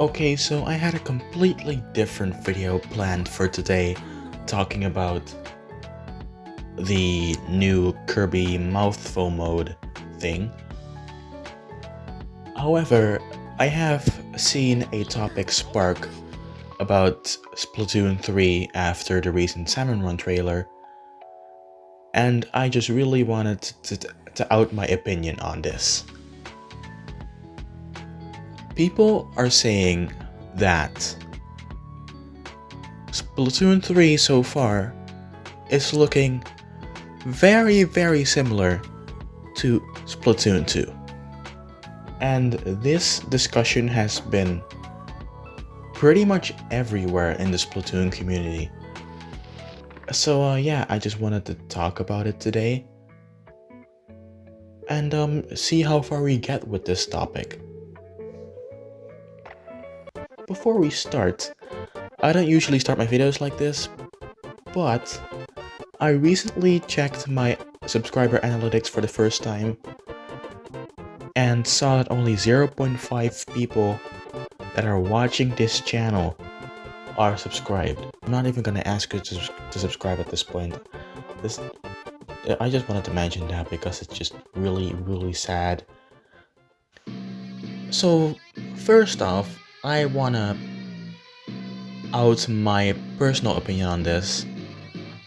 Okay, so I had a completely different video planned for today, talking about the new Kirby mouthful mode thing. However, I have seen a topic spark about Splatoon 3 after the recent Salmon Run trailer, and I just really wanted to out my opinion on this. People are saying that Splatoon 3 so far is looking very similar to Splatoon 2. And this discussion has been pretty much everywhere in the Splatoon community. So yeah, I just wanted to talk about it today and see how far we get with this topic. Before we start, I don't usually start my videos like this, but I recently checked my subscriber analytics for the first time and saw that only 0.5 people that are watching this channel are subscribed. I'm not even gonna ask you to subscribe at this point. I just wanted to mention that because it's just really sad. So first off, I wanna out my personal opinion on this,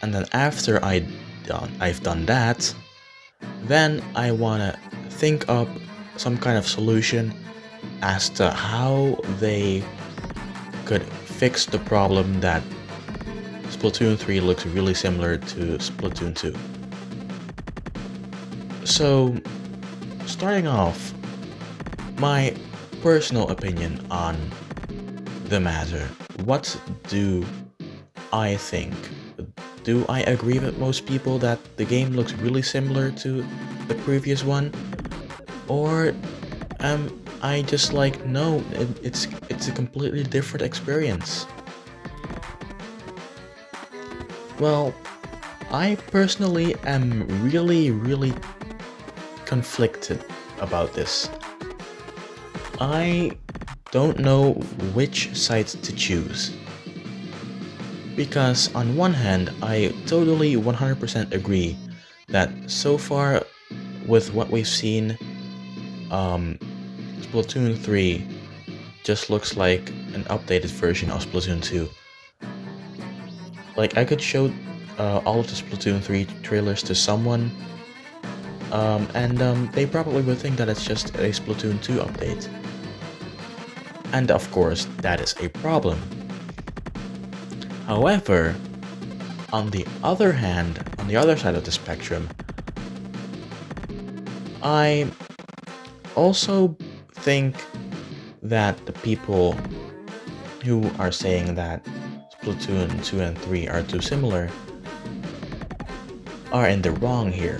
and then after I've done that, then I wanna think up some kind of solution as to how they could fix the problem that Splatoon 3 looks really similar to Splatoon 2. So, starting off, my personal opinion on the matter. What do I think? Do I agree with most people that the game looks really similar to the previous one? Or am I just like, no, it's a completely different experience? Well, I personally am really conflicted about this. I don't know which side to choose. Because on one hand, I totally 100% agree that so far with what we've seen, Splatoon 3 just looks like an updated version of Splatoon 2. Like, I could show all of the Splatoon 3 trailers to someone, and they probably would think that it's just a Splatoon 2 update. And of course, that is a problem. However, on the other hand, on the other side of the spectrum, I also think that the people who are saying that Splatoon 2 and 3 are too similar are in the wrong here.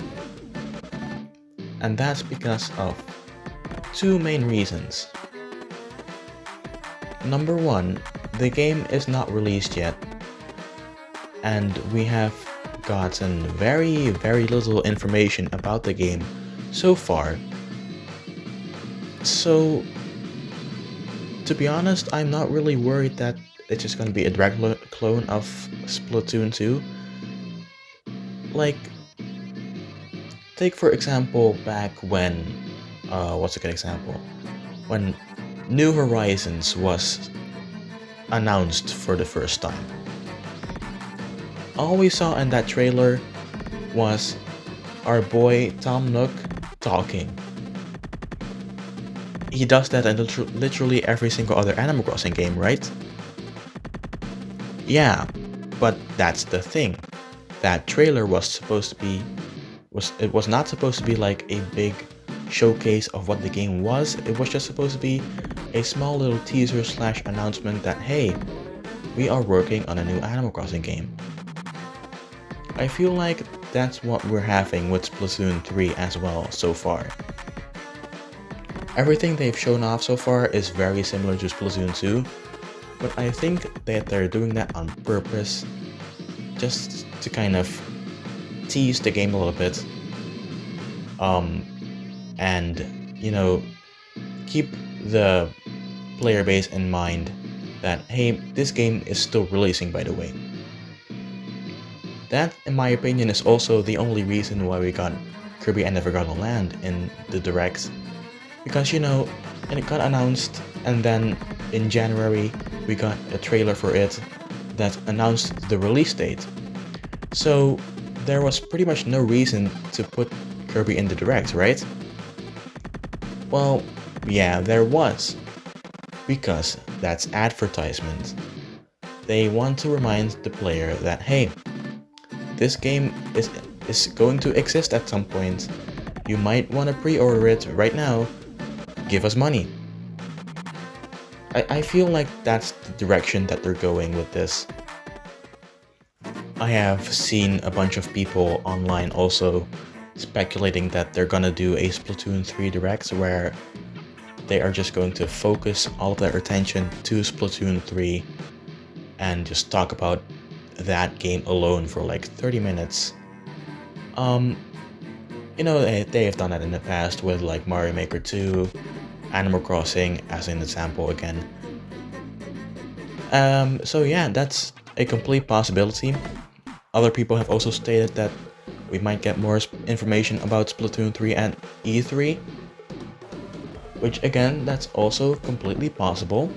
And that's because of two main reasons. Number one, the game is not released yet, and we have gotten very little information about the game so far. So, to be honest, I'm not really worried that it's just gonna be a direct clone of Splatoon 2. Like, take for example back when, what's a good example? When New Horizons was announced for the first time. All we saw in that trailer was our boy Tom Nook talking. He does that in literally every single other Animal Crossing game, right? Yeah, but that's the thing. That trailer was not supposed to be like a big showcase of what the game was. It was just supposed to be a small little teaser / announcement that, hey, we are working on a new Animal Crossing game. I feel like that's what we're having with Splatoon 3 as well so far. Everything they've shown off so far is very similar to Splatoon 2, but I think that they're doing that on purpose, just to kind of tease the game a little bit, and, you know, keep the player base in mind that, hey, this game is still releasing, by the way. That, in my opinion, is also the only reason why we got Kirby and the Forgotten Land in the Direct. Because, you know, and it got announced, and then in January we got a trailer for it that announced the release date. So there was pretty much no reason to put Kirby in the Direct, right? Well, yeah, there was. Because that's advertisement. They want to remind the player that, hey, this game is going to exist at some point. You might want to pre-order it right now. Give us money. I feel like that's the direction that they're going with this. I have seen a bunch of people online also speculating that they're gonna do a Splatoon 3 Direct where they are just going to focus all of their attention to Splatoon 3 and just talk about that game alone for like 30 minutes. You know, they have done that in the past with like Mario Maker 2, Animal Crossing as an example again. So yeah, that's a complete possibility. Other people have also stated that we might get more information about Splatoon 3 at E3, which again, that's also completely possible.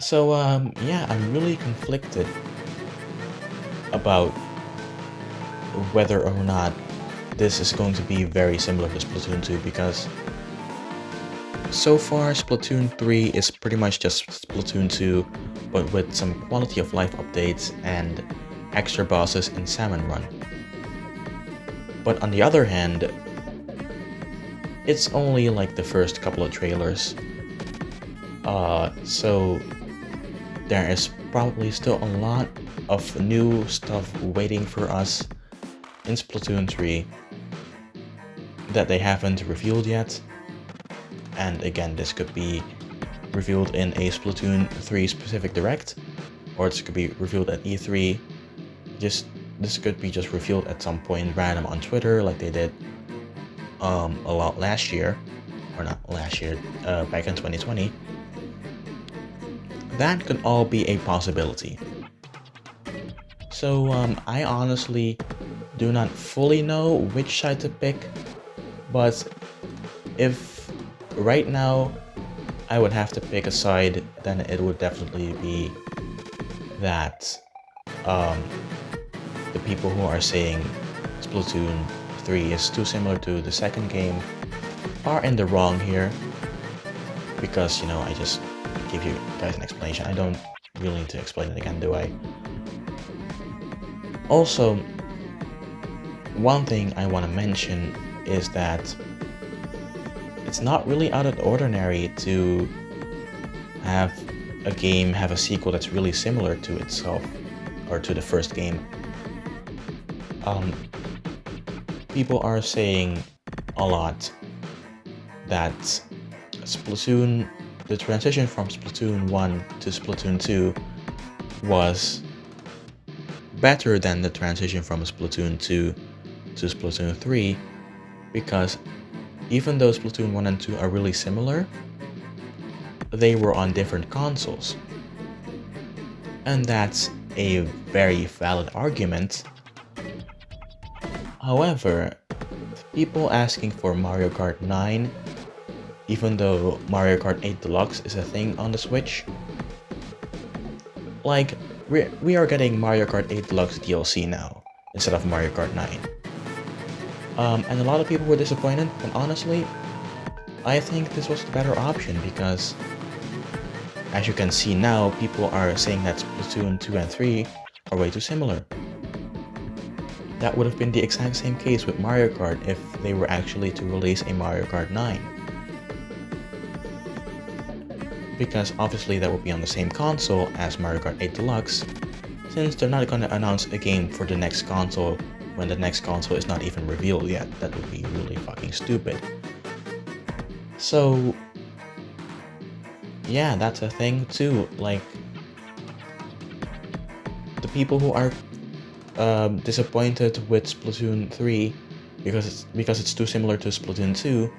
So yeah, I'm really conflicted about whether or not this is going to be very similar to Splatoon 2, because so far Splatoon 3 is pretty much just Splatoon 2, but with some quality of life updates and extra bosses in Salmon Run. But on the other hand, it's only like the first couple of trailers. So there is probably still a lot of new stuff waiting for us in Splatoon 3 that they haven't revealed yet. And again, this could be revealed in a Splatoon 3 specific Direct, or it could be revealed at E3. This could be just revealed at some point random on Twitter like they did a lot last year, or not last year, back in 2020. That could all be a possibility. So I honestly do not fully know which side to pick, but if right now I would have to pick a side, then it would definitely be that the people who are saying Splatoon 3 is too similar to the second game are in the wrong here, because, you know, I just give you guys an explanation. I don't really need to explain it again, do I? Also, one thing I want to mention is that it's not really out of the ordinary to have a game have a sequel that's really similar to itself, or to the first game. People are saying a lot that Splatoon, the transition from Splatoon 1 to Splatoon 2 was better than the transition from Splatoon 2 to Splatoon 3, because even though Splatoon 1 and 2 are really similar, they were on different consoles. And that's a very valid argument. However, people asking for Mario Kart 9, even though Mario Kart 8 Deluxe is a thing on the Switch, like, we are getting Mario Kart 8 Deluxe DLC now, instead of Mario Kart 9. And a lot of people were disappointed, and honestly, I think this was the better option, because as you can see now, people are saying that Splatoon 2 and 3 are way too similar. That would have been the exact same case with Mario Kart if they were actually to release a Mario Kart 9. Because obviously that would be on the same console as Mario Kart 8 Deluxe, since they're not going to announce a game for the next console when the next console is not even revealed yet. That would be really fucking stupid. So yeah, that's a thing too. Like, the people who are disappointed with Splatoon 3 because it's too similar to Splatoon 2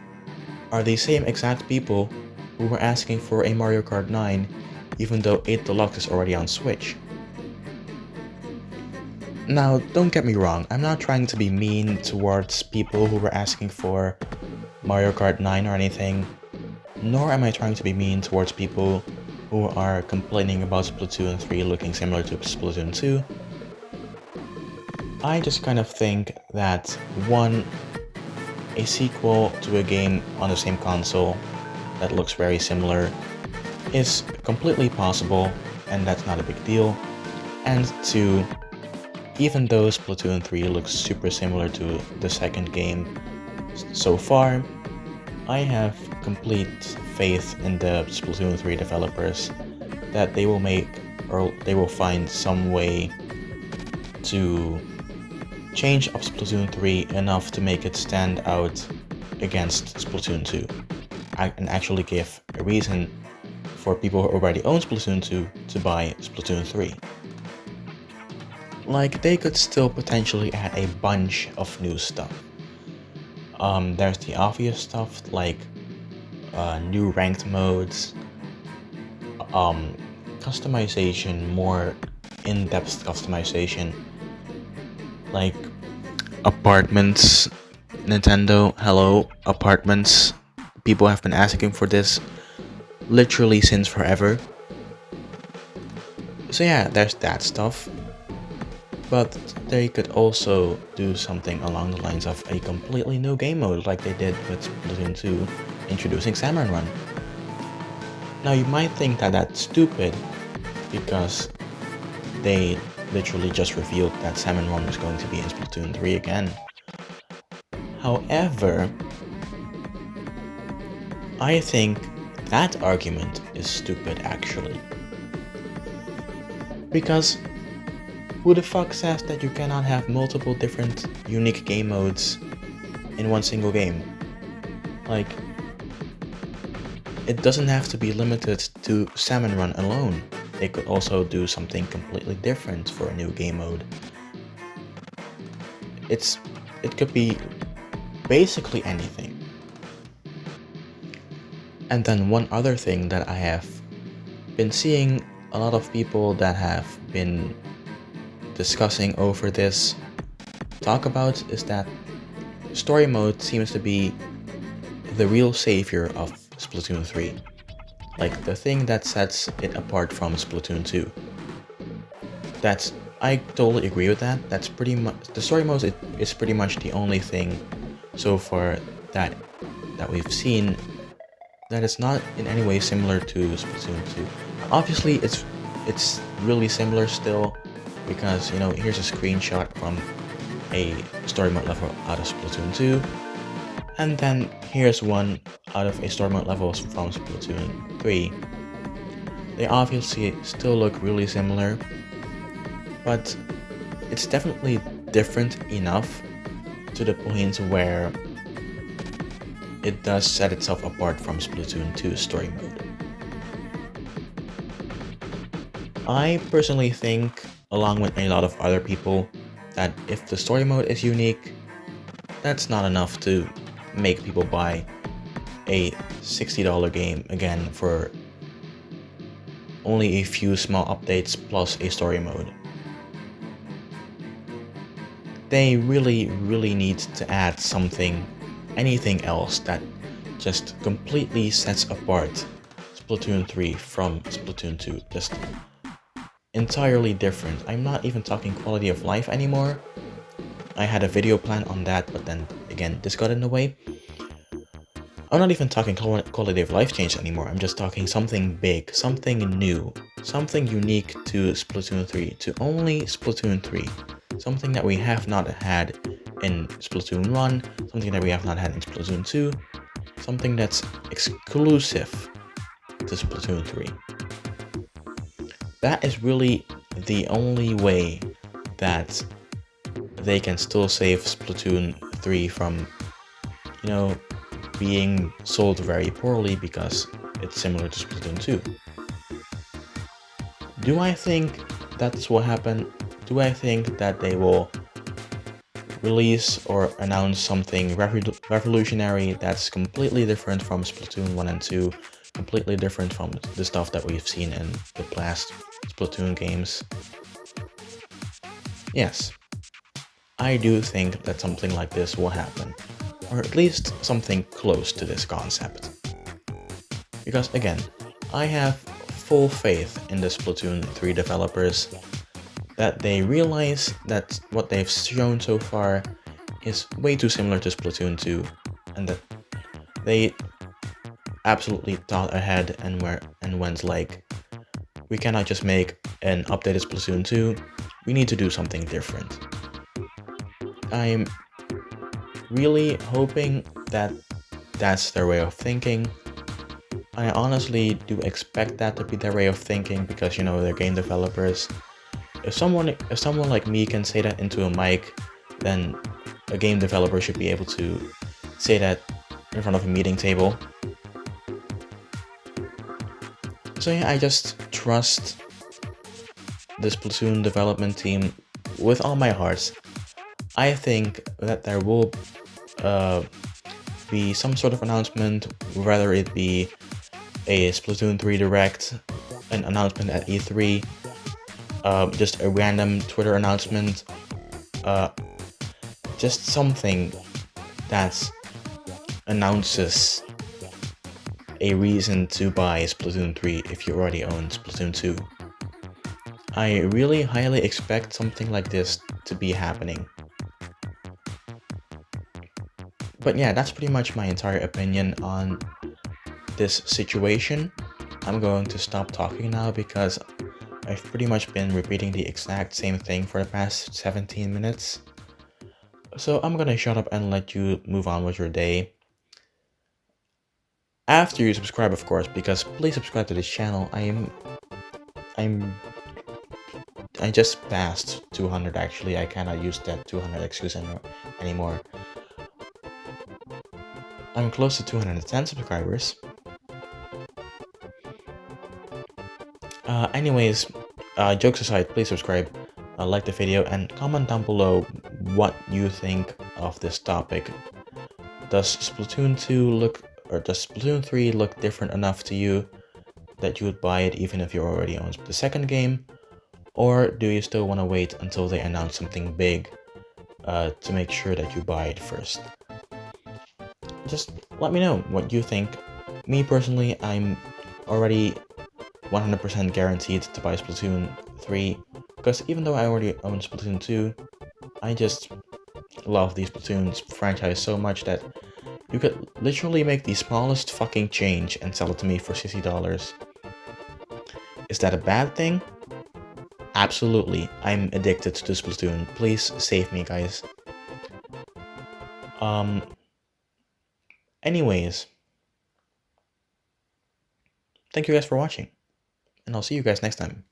are the same exact people who were asking for a Mario Kart 9 even though 8 Deluxe is already on Switch. Now, don't get me wrong, I'm not trying to be mean towards people who were asking for Mario Kart 9 or anything, nor am I trying to be mean towards people who are complaining about Splatoon 3 looking similar to Splatoon 2. I just kind of think that, one, a sequel to a game on the same console that looks very similar is completely possible, and that's not a big deal. And two, even though Splatoon 3 looks super similar to the second game so far, I have complete faith in the Splatoon 3 developers that they will make, or they will find some way to change up Splatoon 3 enough to make it stand out against Splatoon 2 and actually give a reason for people who already own Splatoon 2 to buy Splatoon 3. Like, they could still potentially add a bunch of new stuff. There's the obvious stuff like new ranked modes, customization, more in-depth customization, like apartments. Nintendo, hello, apartments. People have been asking for this literally since forever. So yeah, there's that stuff. But they could also do something along the lines of a completely new game mode like they did with Splatoon 2, introducing Salmon Run. Now you might think that that's stupid because they literally just revealed that Salmon Run was going to be in Splatoon 3 again. However, I think that argument is stupid actually. Because who the fuck says that you cannot have multiple different unique game modes in one single game? Like, it doesn't have to be limited to Salmon Run alone. They could also do something completely different for a new game mode. It could be basically anything. And then one other thing that I have been seeing a lot of people that have been discussing over this talk about is that story mode seems to be the real savior of Splatoon 3. Like, the thing that sets it apart from Splatoon 2. I totally agree with that. That's pretty much, the story mode is pretty much the only thing so far that we've seen that is not in any way similar to Splatoon 2. Obviously, it's really similar still, because, you know, here's a screenshot from a story mode level out of Splatoon 2, and then here's one out of a story mode level from Splatoon 3. They obviously still look really similar, but it's definitely different enough to the point where it does set itself apart from Splatoon 2's story mode. I personally think, along with a lot of other people, that if the story mode is unique, that's not enough to make people buy a $60 game again for only a few small updates plus a story mode. They really need to add something, anything else that just completely sets apart Splatoon 3 from Splatoon 2. Just entirely different. I'm not even talking quality of life anymore. I had a video plan on that, but then again, this got in the way. I'm not even talking quality of life change anymore. I'm just talking something big, something new, something unique to Splatoon 3, to only Splatoon 3. Something that we have not had in Splatoon 1, something that we have not had in Splatoon 2, something that's exclusive to Splatoon 3. That is really the only way that they can still save Splatoon 3 from, you know, being sold very poorly because it's similar to Splatoon 2. Do I think that's what happened? Do I think that they will release or announce something revolutionary that's completely different from Splatoon 1 and 2, completely different from the stuff that we've seen in the past Splatoon games. Yes, I do think that something like this will happen, or at least something close to this concept. Because again, I have full faith in the Splatoon 3 developers that they realize that what they've shown so far is way too similar to Splatoon 2, and that they absolutely thought ahead and went like, we cannot just make an updated Splatoon 2, we need to do something different. I'm really hoping that that's their way of thinking. I honestly do expect that to be their way of thinking because, you know, they're game developers. If someone like me can say that into a mic, then a game developer should be able to say that in front of a meeting table. So yeah, I just trust this Splatoon development team with all my heart. I think that there will be some sort of announcement, whether it be a Splatoon 3 Direct, an announcement at E3, just a random Twitter announcement, just something that announces a reason to buy Splatoon 3 if you already own Splatoon 2. I really highly expect something like this to be happening. But yeah, that's pretty much my entire opinion on this situation. I'm going to stop talking now because I've pretty much been repeating the exact same thing for the past 17 minutes. So I'm gonna shut up and let you move on with your day. After you subscribe, of course, because please subscribe to this channel. I just passed 200 actually. I cannot use that 200 excuse anymore. I'm close to 210 subscribers. Anyways, jokes aside, please subscribe, like the video, and comment down below what you think of this topic. Does Splatoon 2 look, or does Splatoon 3 look different enough to you that you would buy it even if you already own the second game? Or do you still want to wait until they announce something big to make sure that you buy it first? Just let me know what you think. Me personally, I'm already 100% guaranteed to buy Splatoon 3, because even though I already own Splatoon 2, I just love the Splatoon franchise so much that you could literally make the smallest fucking change and sell it to me for $60. Is that a bad thing? Absolutely. I'm addicted to Splatoon. Please save me, guys. Anyways, thank you guys for watching, and I'll see you guys next time.